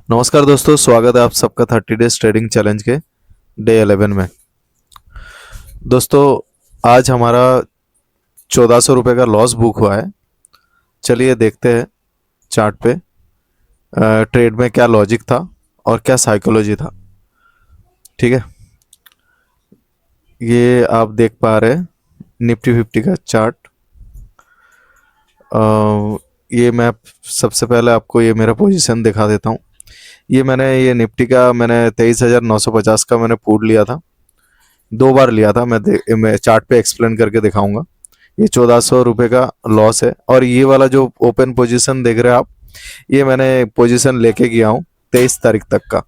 नमस्कार दोस्तों, स्वागत है आप सबका 30 डेज ट्रेडिंग चैलेंज के डे 11 में। दोस्तों, आज हमारा 1400 रुपये का लॉस बुक हुआ है। चलिए देखते हैं चार्ट पे ट्रेड में क्या लॉजिक था और क्या साइकोलॉजी था। ठीक है, ये आप देख पा रहे हैं निफ्टी 50 का चार्ट। ये मैं सबसे पहले आपको ये मेरा पोजीशन दिखा देता हूँ। ये निफ्टी का मैंने 23,950 का मैंने पुट लिया था। 2 बार लिया था। मैं चार्ट पे एक्सप्लेन करके दिखाऊंगा। ये 1400 रुपये का लॉस है और ये वाला जो ओपन पोजीशन देख रहे हैं आप, ये मैंने पोजीशन लेके गया हूँ 23 तारीख तक का।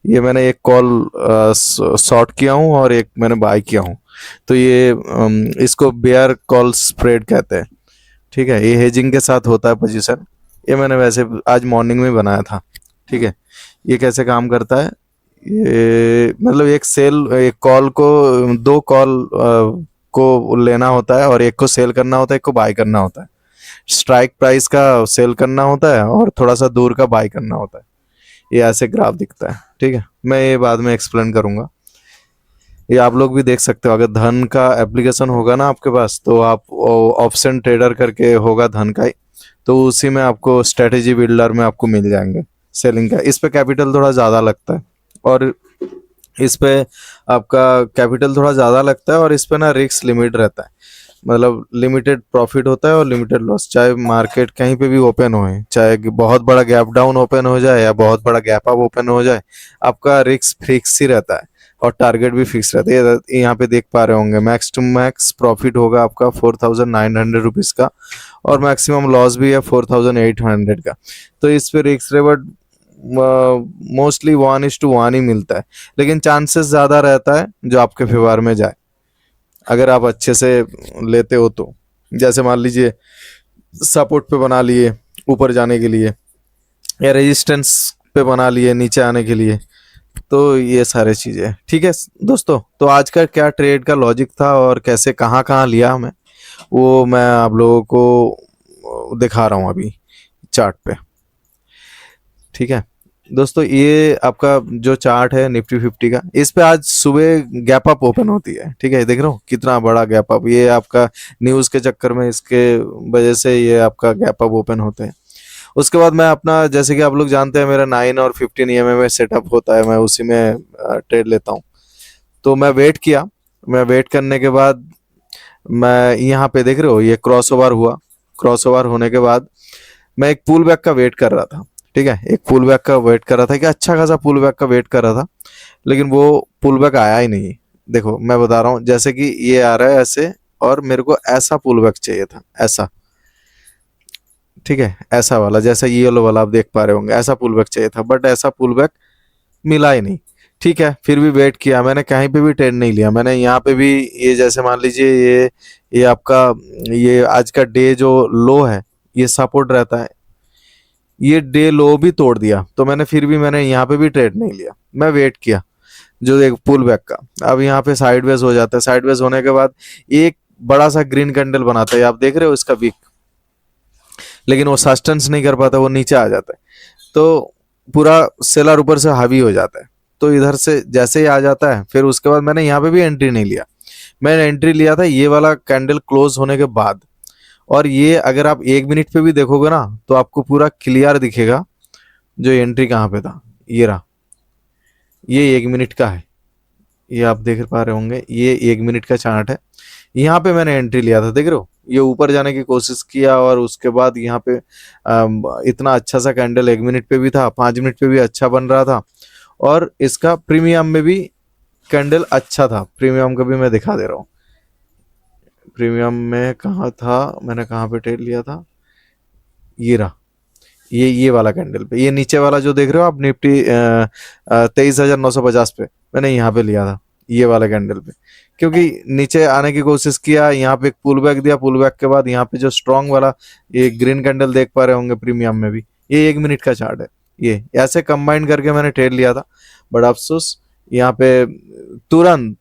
ये मैंने एक कॉल शॉर्ट किया हूँ और एक मैंने बाय किया हूँ। तो इसको बेयर कॉल स्प्रेड कहते हैं। ठीक है, ये हेजिंग के साथ होता है पोजीशन। ये मैंने वैसे आज मॉर्निंग में बनाया था। ठीक है, ये कैसे काम करता है, ये मतलब एक कॉल को, 2 कॉल को लेना होता है और एक को सेल करना होता है, एक को बाय करना होता है। स्ट्राइक प्राइस का सेल करना होता है और थोड़ा सा दूर का बाय करना होता है। ये ऐसे ग्राफ दिखता है। ठीक है, मैं ये बाद में एक्सप्लेन करूंगा। ये आप लोग भी देख सकते हो। अगर धन का एप्लीकेशन होगा ना आपके पास, तो आप ऑप्शन ट्रेडर करके होगा धन का ही, तो उसी में आपको स्ट्रेटेजी बिल्डर में आपको मिल जाएंगे सेलिंग का। इस पे कैपिटल थोड़ा ज़्यादा लगता है और इस पे आपका कैपिटल थोड़ा ज़्यादा लगता है और इस पे ना रिस्क लिमिट रहता है। मतलब लिमिटेड प्रॉफिट होता है और लिमिटेड लॉस। चाहे मार्केट कहीं पे भी ओपन हो, चाहे बहुत बड़ा गैप डाउन ओपन हो जाए या बहुत बड़ा गैप अप ओपन हो जाए, आपका रिस्क फिक्स ही रहता है और टारगेट भी फिक्स रहता है। यहाँ पे देख पा रहे होंगे मैक्स टू मैक्स प्रॉफिट होगा आपका 4,900 रुपीज़ का और मैक्सिमम लॉस भी है 4,800 का। तो इस पे रिस्क रिवॉर्ड मोस्टली 1:1 ही मिलता है, लेकिन चांसेस ज़्यादा रहता है जो आपके फेवर में जाए अगर आप अच्छे से लेते हो तो। जैसे मान लीजिए सपोर्ट पे बना लिए ऊपर जाने के लिए, या रेजिस्टेंस पे बना लिए नीचे आने के लिए, तो ये सारे चीज़ें। ठीक है दोस्तों, तो आज का क्या ट्रेड का लॉजिक था और कैसे कहाँ कहाँ लिया हमें, वो मैं आप लोगों को दिखा रहा हूँ अभी चार्ट पे। ठीक है दोस्तों, ये आपका जो चार्ट है निफ्टी 50 का, इस पे आज सुबह गैप अप ओपन होती है। ठीक है, देख रहे हो कितना बड़ा गैप अप। ये आपका न्यूज़ के चक्कर में, इसके वजह से ये आपका गैप अप ओपन होते हैं। उसके बाद मैं अपना, जैसे कि आप लोग जानते हैं, मेरा 9 और 15 EMA में सेटअप होता है, मैं उसी में ट्रेड लेता हूँ। तो मैं वेट किया। मैं वेट करने के बाद मैं यहाँ पे देख रहे हो ये क्रॉस ओवर हुआ। क्रॉस ओवर होने के बाद मैं एक पुल बैक का वेट कर रहा था। ठीक है, एक पुल बैक का वेट कर रहा था कि अच्छा खासा पुल बैक का वेट कर रहा था, लेकिन वो पुल बैक आया ही नहीं। देखो मैं बता रहा हूँ, जैसे कि ये आ रहा है ऐसे और मेरे को ऐसा पुल बैक चाहिए था, ऐसा। ठीक है, ऐसा वाला, जैसा ये येलो वाला आप देख पा रहे होंगे, ऐसा पुल बैक चाहिए था, बट ऐसा पुल बैक मिला ही नहीं। ठीक है, फिर भी वेट किया मैंने, कहीं पे भी ट्रेड नहीं लिया मैंने। यहाँ पे भी ये जैसे मान लीजिए ये आपका, ये आज का डे जो लो है, ये सपोर्ट रहता है, ये डे लो भी तोड़ दिया, तो मैंने यहाँ पे भी ट्रेड नहीं लिया। मैं वेट किया जो एक पुल बैक का। अब यहाँ पे साइडवेज हो जाता है। साइडवेज होने के बाद एक बड़ा सा ग्रीन कैंडल बनाता है, आप देख रहे हो इसका वीक, लेकिन वो सस्टेंस नहीं कर पाता, वो नीचे आ जाता है। तो पूरा सेलर ऊपर से हावी हो जाता है। तो इधर से जैसे ही आ जाता है, फिर उसके बाद मैंने यहाँ पे भी एंट्री नहीं लिया। मैंने एंट्री लिया था ये वाला कैंडल क्लोज होने के बाद। और ये अगर आप 1 मिनट पे भी देखोगे ना, तो आपको पूरा क्लियर दिखेगा जो एंट्री कहाँ पे था। ये रहा, ये 1 मिनट का है। ये आप देख पा रहे होंगे, ये 1 मिनट का चार्ट है। यहाँ पे मैंने एंट्री लिया था, देख रहे हो, ये ऊपर जाने की कोशिश किया और उसके बाद यहाँ पे इतना अच्छा सा कैंडल 1 मिनट पे भी था, 5 मिनट पे भी अच्छा बन रहा था, और इसका प्रीमियम में भी कैंडल अच्छा था। प्रीमियम का भी मैं दिखा दे रहा हूँ। प्रीमियम में कहाँ था, मैंने कहाँ पे ट्रेड लिया था, ये रहा, ये वाला कैंडल पे, ये नीचे वाला जो देख रहे हो आप निफ्टी 23,950 पे, मैंने यहाँ पे लिया था ये वाला कैंडल पे। क्योंकि नीचे आने की कोशिश किया, यहाँ पे एक पुल बैक दिया, पुल बैक के बाद यहाँ पे जो स्ट्रॉन्ग वाला ये ग्रीन कैंडल देख पा रहे होंगे प्रीमियम में भी, ये 1 मिनट का चार्ट है। ये ऐसे कंबाइन करके मैंने ट्रेड लिया था, बट अफसोस यहाँ पे तुरंत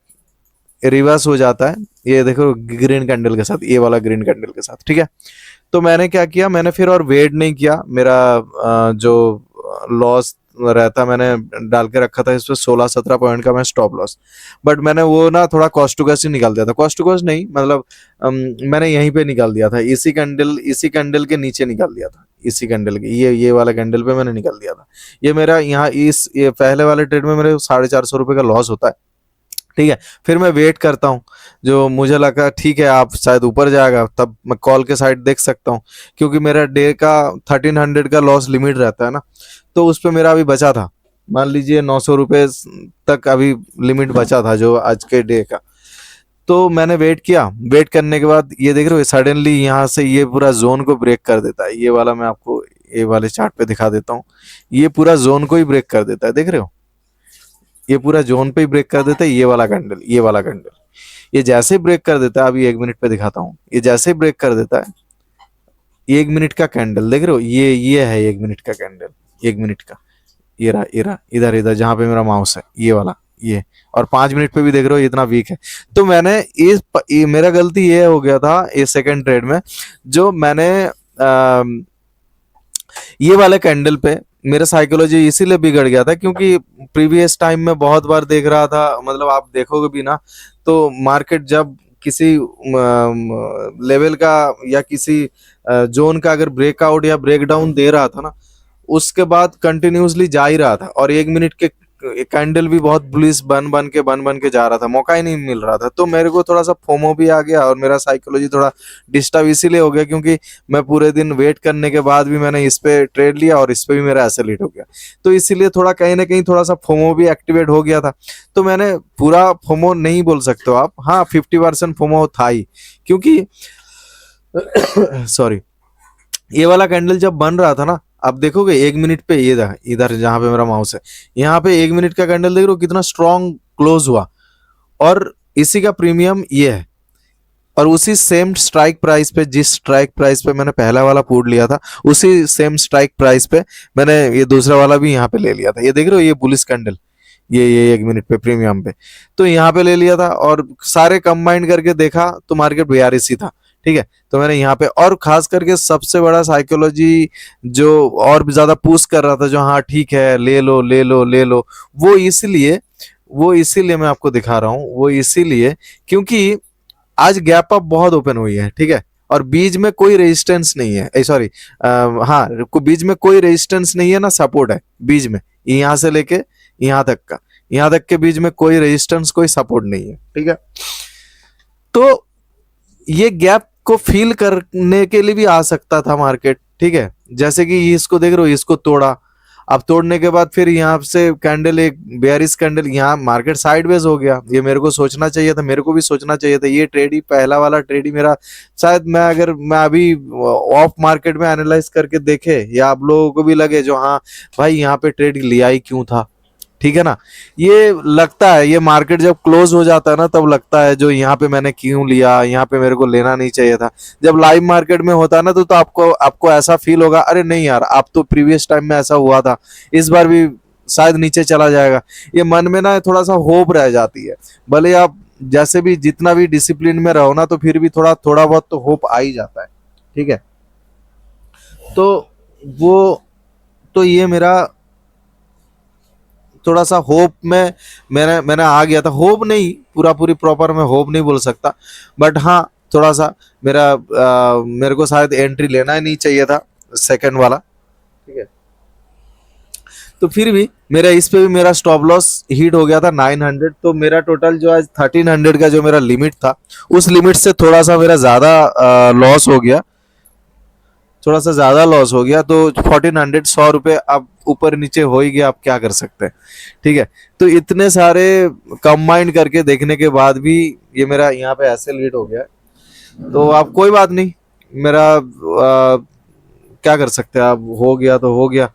रिवर्स हो जाता है। ये देखो ग्रीन कैंडल के साथ, ये वाला ग्रीन कैंडल के साथ। ठीक है, तो मैंने क्या किया, मैंने फिर और वेट नहीं किया। मेरा जो लॉस रहता, मैंने डाल के रखा था इस पे 16-17 पॉइंट का मैं स्टॉप लॉस। बट मैंने वो ना थोड़ा कॉस्ट टू कॉस्ट ही निकाल दिया था, कॉस्ट टू कॉस्ट नहीं मतलब मैंने यहीं पे निकाल दिया था, इसी कैंडल के नीचे निकाल दिया था, इसी कैंडल के ये वाला कैंडल पे मैंने निकाल दिया था। ये मेरा यहाँ ये पहले वाले ट्रेड में मेरे 450 रुपये का लॉस होता है। ठीक है, फिर मैं वेट करता हूँ, जो मुझे लगा ठीक है आप शायद ऊपर जाएगा, तब मैं कॉल के साइड देख सकता हूँ, क्योंकि मेरा डे का 1300 का लॉस लिमिट रहता है ना, तो उस पर मेरा अभी बचा था, मान लीजिए 900 रुपये तक अभी लिमिट बचा था जो आज के डे का। तो मैंने वेट किया, वेट करने के बाद ये देख रहे हो सडनली यहाँ से ये पूरा जोन को ब्रेक कर देता है, ये वाला मैं आपको ये वाले चार्ट पे दिखा देता हूँ, ये पूरा जोन को ही ब्रेक कर देता है, देख रहे हो ये पूरा जोन पे ही ब्रेक कर देता है, ये वाला कैंडल, ये वाला कैंडल, ये जैसे ही ब्रेक कर देता है, अभी 1 मिनट पे दिखाता हूँ, ये जैसे ही ब्रेक कर देता है, 1 मिनट का कैंडल देख रहे हो, ये है 1 मिनट का कैंडल, 1 मिनट का, ये रहा इधर इधर जहां पे मेरा माउस है, ये वाला ये, और 5 मिनट पे भी देख रहे हो इतना वीक है। तो मैंने मेरा गलती ये हो गया था इस सेकंड ट्रेड में, जो मैंने ये वाले कैंडल पे मेरा साइकोलॉजी इसीलिए बिगड़ गया था, क्योंकि प्रीवियस टाइम में बहुत बार देख रहा था, मतलब आप देखोगे भी ना, तो मार्केट जब किसी लेवल का या किसी जोन का अगर ब्रेकआउट या ब्रेकडाउन दे रहा था ना, उसके बाद कंटिन्यूसली जा ही रहा था, और 1 मिनट के कैंडल भी बहुत बुलिश बन बन के जा रहा था, मौका ही नहीं मिल रहा था। तो मेरे को थोड़ा सा फोमो भी आ गया, और मेरा साइकोलॉजी थोड़ा डिस्टर्ब इसीलिए हो गया, क्योंकि मैं पूरे दिन वेट करने के बाद भी मैंने इस पे ट्रेड लिया, और इस पे भी मेरा ऐसे लेट हो गया, तो इसीलिए थोड़ा कहीं ना कहीं थोड़ा सा फोमो भी एक्टिवेट हो गया था। तो मैंने पूरा फोमो नहीं बोल सकते हो आप, हाँ 50% फोमो था ही, क्योंकि सॉरी, ये वाला कैंडल जब बन रहा था ना, आप देखोगे 1 मिनट पे, ये इधर जहां पे मेरा माउस है, यहाँ पे 1 मिनट का कैंडल देख रहे हो कितना स्ट्रॉन्ग क्लोज हुआ, और इसी का प्रीमियम ये है। और उसी सेम स्ट्राइक प्राइस पे, जिस स्ट्राइक प्राइस पे मैंने पहला वाला पुट लिया था, उसी सेम स्ट्राइक प्राइस पे मैंने ये दूसरा वाला भी यहाँ पे ले लिया था। ये देख रहे हो ये बुलिश कैंडल, ये 1 मिनट पे प्रीमियम पे, तो यहाँ पे ले लिया था, और सारे कंबाइंड करके देखा तो मार्केट 42 ही था। ठीक है, तो मैंने यहाँ पे, और खास करके सबसे बड़ा साइकोलॉजी जो और भी ज्यादा पुश कर रहा था, जो हाँ ठीक है ले लो ले लो ले लो, वो इसीलिए मैं आपको दिखा रहा हूँ, वो इसीलिए क्योंकि आज गैप अप बहुत ओपन हुई है। ठीक है, और बीच में कोई रेजिस्टेंस नहीं है, सॉरी, हाँ बीच में कोई रेजिस्टेंस नहीं है ना सपोर्ट है बीच में, यहाँ से लेके यहाँ तक के बीच में कोई रेजिस्टेंस कोई सपोर्ट नहीं है। ठीक है, तो ये गैप को फील करने के लिए भी आ सकता था मार्केट। ठीक है, जैसे कि इसको देख रहे हो, इसको तोड़ा, अब तोड़ने के बाद फिर यहाँ से कैंडल, एक बेयरिश कैंडल, यहाँ मार्केट साइडवेज हो गया। ये मेरे को सोचना चाहिए था, मेरे को भी सोचना चाहिए था, ये ट्रेड ही पहला वाला ट्रेड ही मेरा, शायद मैं अभी ऑफ मार्केट में एनालाइज करके देखे, या आप लोगों को भी लगे जो हाँ भाई यहाँ पे ट्रेड लिया ही क्यों था। ठीक है ना, ये लगता है, ये मार्केट जब क्लोज हो जाता है ना, तब लगता है जो यहाँ पे मैंने क्यों लिया, यहाँ पे मेरे को लेना नहीं चाहिए था। जब लाइव मार्केट में होता है ना, तो आपको ऐसा फील होगा, अरे नहीं यार, आप तो प्रीवियस टाइम में ऐसा हुआ था, इस बार भी शायद नीचे चला जाएगा। ये मन में ना थोड़ा सा होप रह जाती है, भले आप जैसे भी जितना भी डिसिप्लिन में रहो ना, तो फिर भी थोड़ा बहुत तो होप आ ही जाता है। ठीक है, तो वो तो ये मेरा थोड़ा सा होप में मैंने आ गया था, होप नहीं पूरी प्रॉपर मैं होप नहीं बोल सकता, बट हाँ थोड़ा सा मेरे को शायद एंट्री लेना ही नहीं चाहिए था सेकंड वाला। ठीक है, तो फिर भी मेरा इस पे भी मेरा स्टॉप लॉस हिट हो गया था 900, तो मेरा टोटल जो आज 1300 का जो मेरा लिमिट था, उस लिमिट से थोड़ा सा मेरा ज्यादा लॉस हो गया, थोड़ा सा ज्यादा लॉस हो गया। तो 1400, 100 रुपये अब ऊपर नीचे हो ही गया, आप क्या कर सकते हैं। ठीक है, तो इतने सारे कंबाइंड करके देखने के बाद भी ये मेरा यहाँ पे ऐसे लीड हो गया, तो आप कोई बात नहीं, मेरा क्या कर सकते हैं, अब हो गया तो हो गया।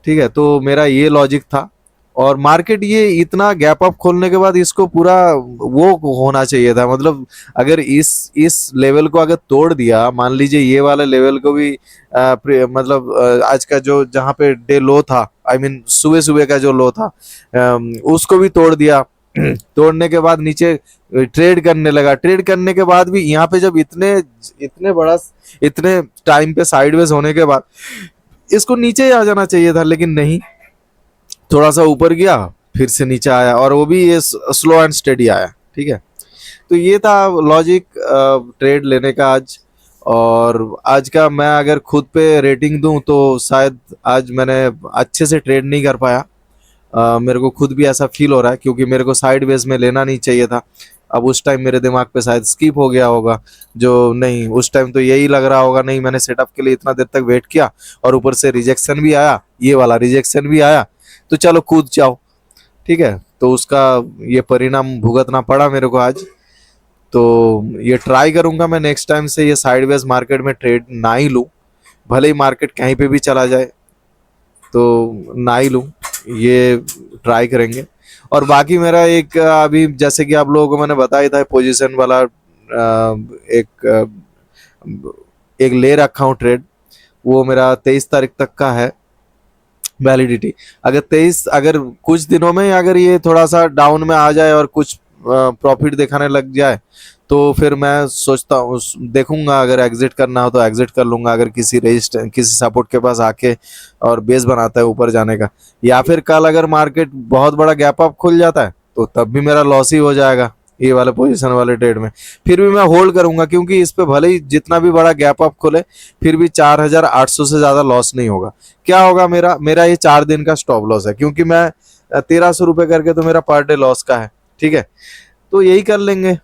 ठीक है, तो मेरा ये लॉजिक था, और मार्केट ये इतना गैप अप खोलने के बाद इसको पूरा वो होना चाहिए था, मतलब अगर इस लेवल को अगर तोड़ दिया, मान लीजिए ये वाला लेवल को भी मतलब आज का जो जहाँ पे डे लो था, आई मीन सुबह का जो लो था, उसको भी तोड़ दिया। तोड़ने के बाद नीचे ट्रेड करने लगा, ट्रेड करने के बाद भी यहाँ पे जब इतने टाइम पे साइडवेज होने के बाद इसको नीचे आ जाना चाहिए था, लेकिन नहीं, थोड़ा सा ऊपर गया, फिर से नीचे आया, और वो भी ये स्लो एंड स्टेडी आया। ठीक है, तो ये था लॉजिक ट्रेड लेने का आज। और आज का मैं अगर खुद पे रेटिंग दूं तो शायद आज मैंने अच्छे से ट्रेड नहीं कर पाया। मेरे को खुद भी ऐसा फील हो रहा है, क्योंकि मेरे को साइड वेज में लेना नहीं चाहिए था। अब उस टाइम मेरे दिमाग पे शायद स्किप हो गया होगा, जो नहीं, उस टाइम तो यही लग रहा होगा, नहीं मैंने सेटअप के लिए इतना देर तक वेट किया और ऊपर से रिजेक्शन भी आया, ये वाला रिजेक्शन भी आया, तो चलो कूद जाओ। ठीक है, तो उसका ये परिणाम भुगतना पड़ा मेरे को आज। तो ये ट्राई करूंगा मैं नेक्स्ट टाइम से ये साइडवेज मार्केट में ट्रेड ना ही लूं, भले ही मार्केट कहीं पे भी चला जाए तो ना ही लूं, ये ट्राई करेंगे। और बाकी मेरा एक अभी जैसे कि आप लोगों को मैंने बताया था पोजीशन वाला एक एक ले रखा हूँ ट्रेड, वो मेरा 23 तारीख तक का है वैलिडिटी। अगर कुछ दिनों में अगर ये थोड़ा सा डाउन में आ जाए और कुछ प्रॉफिट दिखाने लग जाए, तो फिर मैं सोचता हूँ, देखूंगा, अगर एग्जिट करना हो तो एग्जिट कर लूंगा, अगर किसी सपोर्ट के पास आके और बेस बनाता है ऊपर जाने का। या फिर कल अगर मार्केट बहुत बड़ा गैप अप खुल जाता है तो तब भी मेरा लॉस ही हो जाएगा ये वाले पोजीशन वाले ट्रेड में। फिर भी मैं होल्ड करूंगा, क्योंकि इस पे भले ही जितना भी बड़ा गैप अप खुले, फिर भी 4,800 से ज्यादा लॉस नहीं होगा। क्या होगा, मेरा मेरा ये 4 दिन का स्टॉप लॉस है, क्योंकि मैं 1,300 रुपये करके तो मेरा पर डे लॉस का है। ठीक है, तो यही कर लेंगे।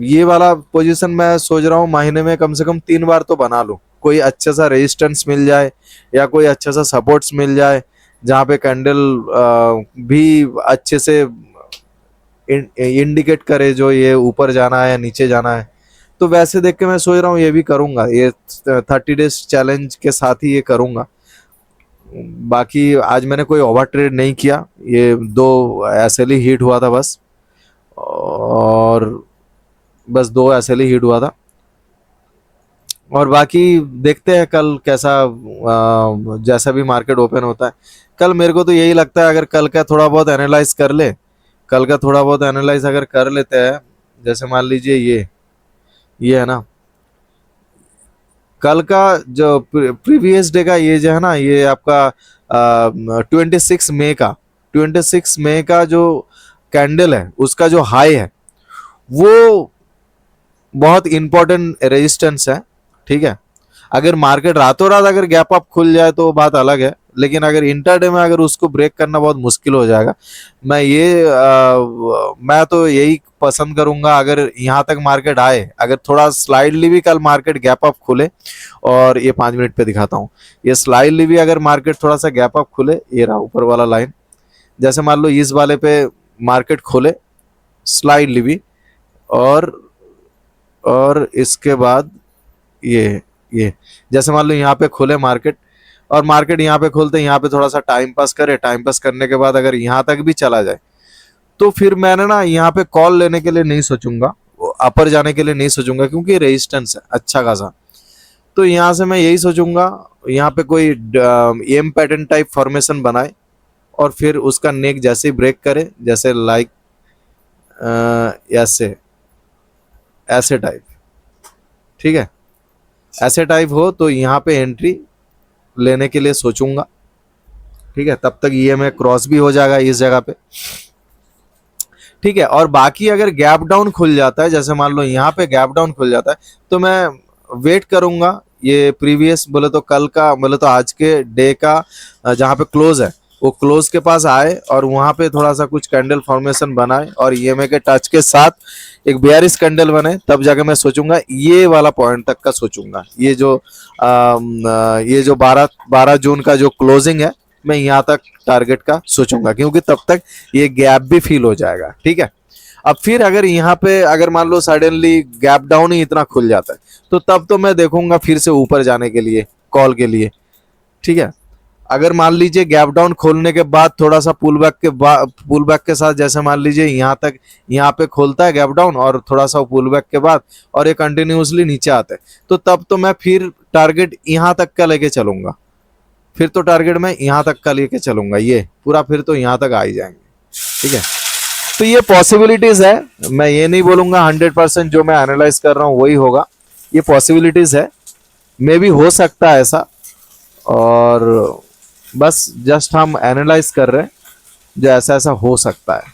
ये वाला पोजीशन मैं सोच रहा हूँ महीने में कम से कम 3 बार तो बना लूँ, कोई अच्छा सा रेजिस्टेंस मिल जाए या कोई अच्छा सा सपोर्ट्स मिल जाए, जहाँ पे कैंडल भी अच्छे से इंडिकेट करे जो ये ऊपर जाना है या नीचे जाना है। तो वैसे देख के मैं सोच रहा हूँ ये भी करूँगा, ये 30 डेज चैलेंज के साथ ही ये करूँगा। बाकी आज मैंने कोई ओवर ट्रेड नहीं किया, ये 2 ऐसे ही हिट हुआ था बस, और बस 2 ऐसे ही हिट हुआ था। और बाकी देखते हैं कल कैसा, जैसा भी मार्केट ओपन होता है कल। मेरे को तो यही लगता है, अगर कल का थोड़ा बहुत एनालाइज कर ले, कल का थोड़ा बहुत एनालाइज अगर कर लेते हैं, जैसे मान लीजिए ये है ना, कल का जो प्रीवियस डे का ये जो है ना, ये आपका 26 मई का जो कैंडल है, उसका जो हाई है वो बहुत इंपॉर्टेंट रेजिस्टेंस है। ठीक है, अगर मार्केट रातों रात अगर गैप अप खुल जाए तो बात अलग है, लेकिन अगर इंटरडे में अगर उसको ब्रेक करना बहुत मुश्किल हो जाएगा। मैं तो यही पसंद करूंगा, अगर यहाँ तक मार्केट आए, अगर थोड़ा स्लाइडली भी कल मार्केट गैप अप खुले, और ये 5 मिनट पे दिखाता हूँ, ये स्लाइडली भी अगर मार्केट थोड़ा सा गैप अप खुले, ये रहा ऊपर वाला लाइन, जैसे मान लो इस वाले पे मार्केट खोले स्लाइडली भी, और इसके बाद ये जैसे मान लो यहाँ पे खोले मार्केट, और मार्केट यहाँ पे खोलते यहाँ पे थोड़ा सा टाइम पास करे, टाइम पास करने के बाद अगर यहाँ तक भी चला जाए, तो फिर मैंने ना यहाँ पे कॉल लेने के लिए नहीं सोचूंगा, अपर जाने के लिए नहीं सोचूंगा, क्योंकि रेजिस्टेंस है अच्छा खासा। तो यहाँ से मैं यही सोचूंगा, यहाँ पे कोई एम पैटर्न टाइप फॉर्मेशन बनाए, और फिर उसका नेक जैसे ही ब्रेक करे, जैसे लाइक ऐसे टाइप, ठीक है, ऐसे टाइप हो तो यहाँ पे एंट्री लेने के लिए सोचूंगा। ठीक है, तब तक ये में क्रॉस भी हो जाएगा इस जगह पे। ठीक है, और बाकी अगर गैप डाउन खुल जाता है, जैसे मान लो यहाँ पे गैप डाउन खुल जाता है, तो मैं वेट करूंगा, ये प्रीवियस बोले तो कल का, बोले तो आज के डे का जहाँ पे क्लोज है, वो क्लोज के पास आए और वहां पे थोड़ा सा कुछ कैंडल फॉर्मेशन बनाए, और ईएमए के टच के साथ एक बेयरिश कैंडल बने, तब जाके मैं सोचूंगा ये वाला पॉइंट तक का सोचूंगा। ये जो 12 जून का जो क्लोजिंग है, मैं यहाँ तक टारगेट का सोचूंगा, क्योंकि तब तक ये गैप भी फील हो जाएगा। ठीक है, अब फिर अगर यहाँ पे अगर मान लो सडनली गैप डाउन ही इतना खुल जाता है, तो तब तो मैं देखूंगा फिर से ऊपर जाने के लिए, कॉल के लिए। ठीक है, अगर मान लीजिए गैप डाउन खोलने के बाद थोड़ा सा पुल बैक के साथ, जैसे मान लीजिए यहाँ तक, यहाँ पे खोलता है गैप डाउन और थोड़ा सा पुल बैक के बाद, और ये कंटिन्यूसली नीचे आते हैं, तो तब तो मैं फिर टारगेट यहाँ तक का लेके चलूंगा, फिर तो टारगेट मैं यहाँ तक का लेके चलूंगा, ये पूरा फिर तो यहाँ तक आ ही जाएंगे। ठीक है, तो ये पॉसिबिलिटीज है, मैं ये नहीं बोलूंगा 100% जो मैं एनालाइज कर रहा हूँ वही होगा, ये पॉसिबिलिटीज है, मे भी हो सकता है ऐसा। और बस जस्ट हम एनालाइज कर रहे हैं जो ऐसा ऐसा हो सकता है।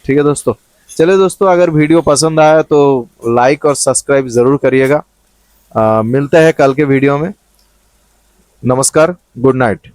ठीक है दोस्तों, चलिए दोस्तों, अगर वीडियो पसंद आया तो लाइक और सब्सक्राइब जरूर करिएगा। मिलते हैं कल के वीडियो में। नमस्कार, गुड नाइट।